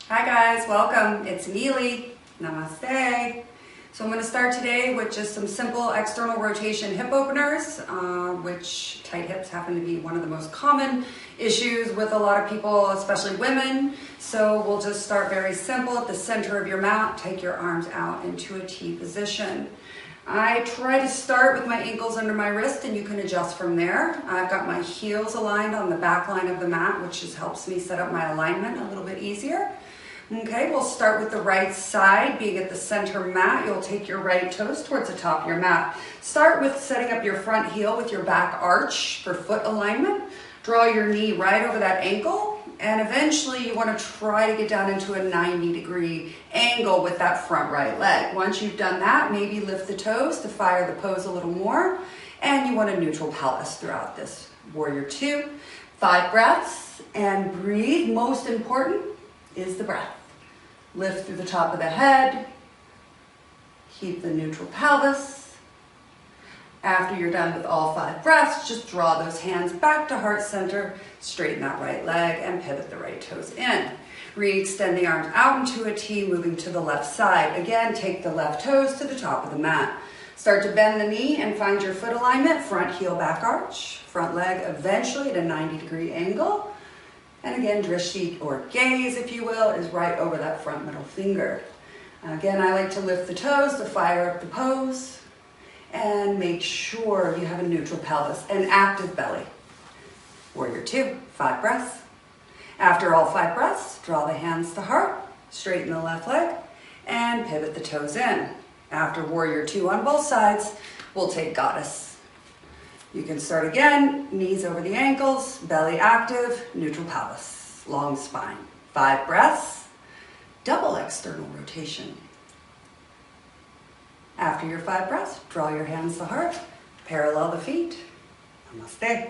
Hi guys, welcome. It's Neely. Namaste. So I'm going to start today with just some simple external rotation hip openers, which tight hips happen to be one of the most common issues with a lot of people, especially women. So we'll just start very simple at the center of your mat. Take your arms out into a T position. I try to start with my ankles under my wrist, and you can adjust from there. I've got my heels aligned on the back line of the mat, which just helps me set up my alignment a little bit easier. Okay, we'll start with the right side, being at the center mat. You'll take your right toes towards the top of your mat. Start with setting up your front heel with your back arch for foot alignment. Draw your knee right over that ankle, and eventually you want to try to get down into a 90-degree angle with that front right leg. Once you've done that, maybe lift the toes to fire the pose a little more, and you want a neutral pelvis throughout this. Warrior 2, 5 breaths, and breathe. Most important is the breath. Lift through the top of the head. Keep the neutral pelvis. After you're done with all 5 breaths, just draw those hands back to heart center, straighten that right leg, and pivot the right toes in. Re-extend the arms out into a T, moving to the left side. Again, take the left toes to the top of the mat. Start to bend the knee and find your foot alignment, front heel, back arch, front leg eventually at a 90-degree angle. And again, drishti, or gaze, if you will, is right over that front middle finger. Again, I like to lift the toes to fire up the pose. And make sure you have a neutral pelvis, an active belly. Warrior 2, 5 breaths. After all 5 breaths, draw the hands to heart, straighten the left leg, and pivot the toes in. After Warrior 2 on both sides, we'll take Goddess. You can start again, knees over the ankles, belly active, neutral pelvis, long spine. 5 breaths, double external rotation. After your 5 breaths, draw your hands to heart, parallel the feet. Namaste.